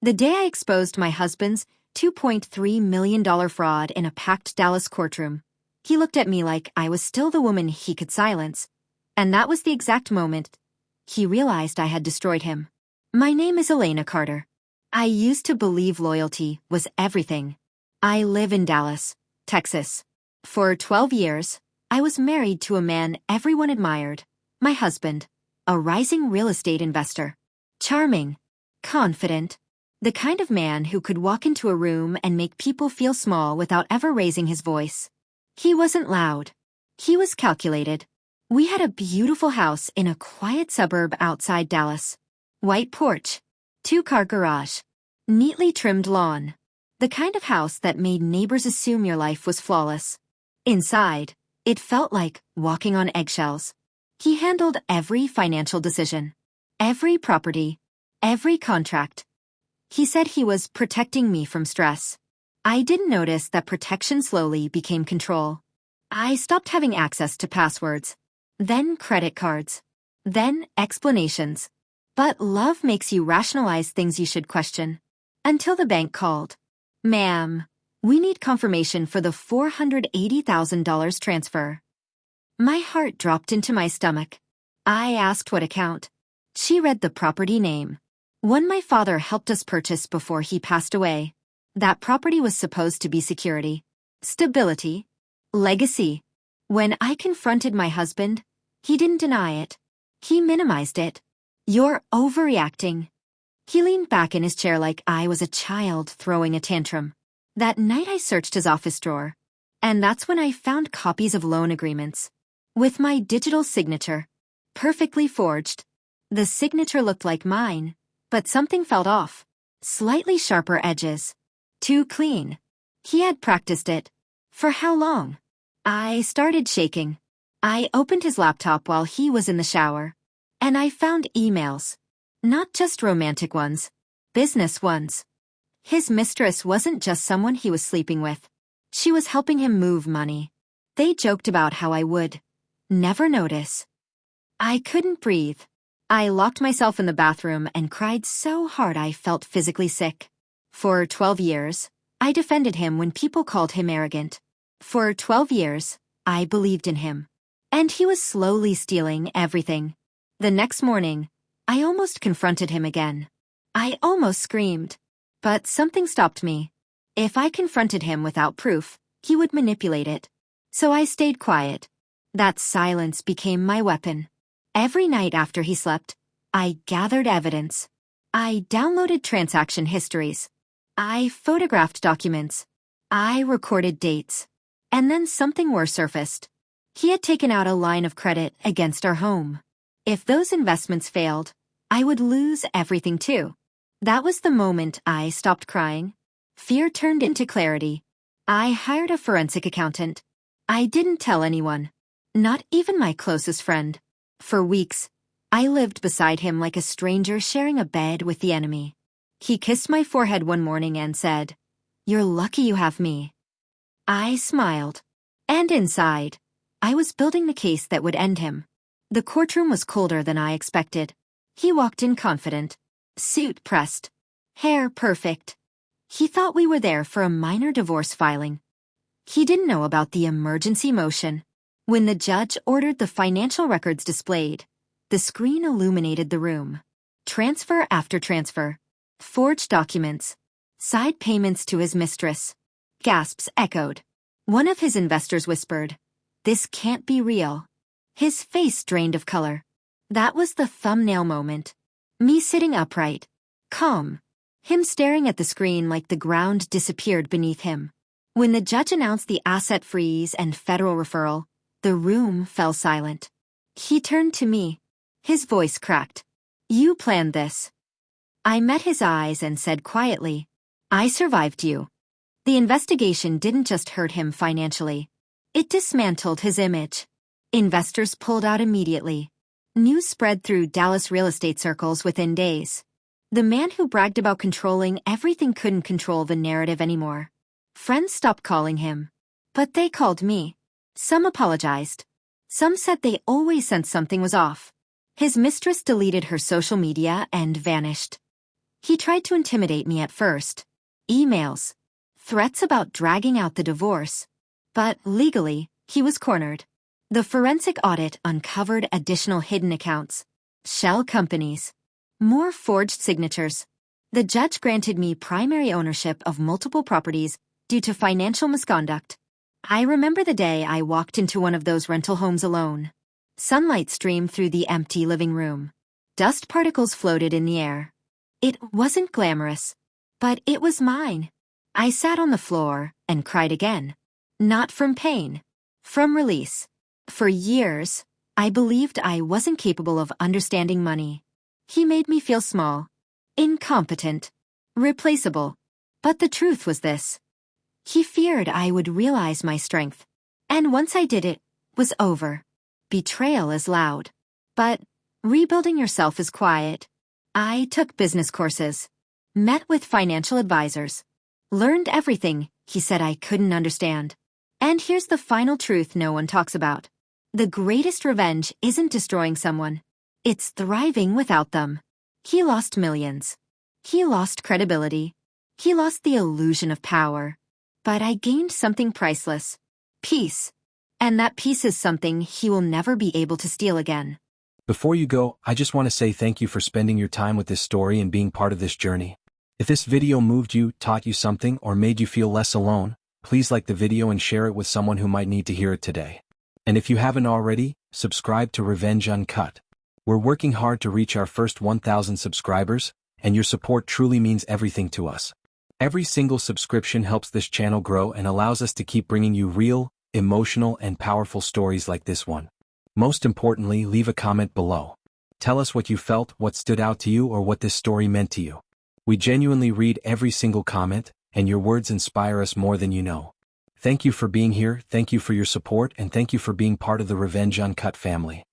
The day I exposed my husband's $2.3 million fraud in a packed Dallas courtroom, he looked at me like I was still the woman he could silence. And that was the exact moment he realized I had destroyed him. My name is Elena Carter. I used to believe loyalty was everything. I live in Dallas, Texas. For 12 years, I was married to a man everyone admired, my husband, a rising real estate investor. Charming, confident, the kind of man who could walk into a room and make people feel small without ever raising his voice. He wasn't loud. He was calculated. We had a beautiful house in a quiet suburb outside Dallas. White porch, 2-car garage, neatly trimmed lawn. The kind of house that made neighbors assume your life was flawless. Inside, it felt like walking on eggshells. He handled every financial decision, every property, every contract. He said he was protecting me from stress. I didn't notice that protection slowly became control. I stopped having access to passwords, then credit cards, then explanations. But love makes you rationalize things you should question. Until the bank called. Ma'am, we need confirmation for the $480,000 transfer. My heart dropped into my stomach. I asked what account. She read the property name. One my father helped us purchase before he passed away. That property was supposed to be security, stability, legacy. When I confronted my husband, he didn't deny it. He minimized it. You're overreacting. He leaned back in his chair like I was a child throwing a tantrum. That night I searched his office drawer, and that's when I found copies of loan agreements. With my digital signature, perfectly forged. The signature looked like mine, but something felt off. Slightly sharper edges. Too clean. He had practiced it. For how long? I started shaking. I opened his laptop while he was in the shower, and I found emails. Not just romantic ones, business ones. His mistress wasn't just someone he was sleeping with. She was helping him move money. They joked about how I would never notice. I couldn't breathe. I locked myself in the bathroom and cried so hard I felt physically sick. For 12 years, I defended him when people called him arrogant. For 12 years, I believed in him. And he was slowly stealing everything. The next morning, I almost confronted him again. I almost screamed. But something stopped me. If I confronted him without proof, he would manipulate it. So I stayed quiet. That silence became my weapon. Every night after he slept, I gathered evidence. I downloaded transaction histories. I photographed documents. I recorded dates. And then something worse surfaced. He had taken out a line of credit against our home. If those investments failed, I would lose everything too. That was the moment I stopped crying. Fear turned into clarity. I hired a forensic accountant. I didn't tell anyone. Not even my closest friend. For weeks, I lived beside him like a stranger sharing a bed with the enemy. He kissed my forehead one morning and said, "You're lucky you have me." I smiled. And inside, I was building the case that would end him. The courtroom was colder than I expected. He walked in confident, suit pressed, hair perfect. He thought we were there for a minor divorce filing. He didn't know about the emergency motion. When the judge ordered the financial records displayed, the screen illuminated the room. Transfer after transfer, forged documents, side payments to his mistress. Gasps echoed. One of his investors whispered, "This can't be real." His face drained of color. That was the thumbnail moment. Me sitting upright, calm. Him staring at the screen like the ground disappeared beneath him. When the judge announced the asset freeze and federal referral, the room fell silent. He turned to me. His voice cracked. "You planned this." I met his eyes and said quietly, "I survived you." The investigation didn't just hurt him financially. It dismantled his image. Investors pulled out immediately. News spread through Dallas real estate circles within days. The man who bragged about controlling everything couldn't control the narrative anymore. Friends stopped calling him. But they called me. Some apologized. Some said they always sensed something was off. His mistress deleted her social media and vanished. He tried to intimidate me at first. Emails. Threats about dragging out the divorce. But legally, he was cornered. The forensic audit uncovered additional hidden accounts. Shell companies. More forged signatures. The judge granted me primary ownership of multiple properties due to financial misconduct. I remember the day I walked into one of those rental homes alone. Sunlight streamed through the empty living room. Dust particles floated in the air. It wasn't glamorous, but it was mine. I sat on the floor and cried again. Not from pain, from release. For years, I believed I wasn't capable of understanding money. He made me feel small, incompetent, replaceable. But the truth was this. He feared I would realize my strength. And once I did, it was over. Betrayal is loud. But rebuilding yourself is quiet. I took business courses, met with financial advisors, learned everything he said I couldn't understand. And here's the final truth no one talks about. The greatest revenge isn't destroying someone. It's thriving without them. He lost millions. He lost credibility. He lost the illusion of power. But I gained something priceless. Peace. And that peace is something he will never be able to steal again. Before you go, I just want to say thank you for spending your time with this story and being part of this journey. If this video moved you, taught you something, or made you feel less alone, please like the video and share it with someone who might need to hear it today. And if you haven't already, subscribe to Revenge Uncut. We're working hard to reach our first 1,000 subscribers, and your support truly means everything to us. Every single subscription helps this channel grow and allows us to keep bringing you real, emotional, and powerful stories like this one. Most importantly, leave a comment below. Tell us what you felt, what stood out to you, or what this story meant to you. We genuinely read every single comment, and your words inspire us more than you know. Thank you for being here, thank you for your support, and thank you for being part of the Revenge Uncut family.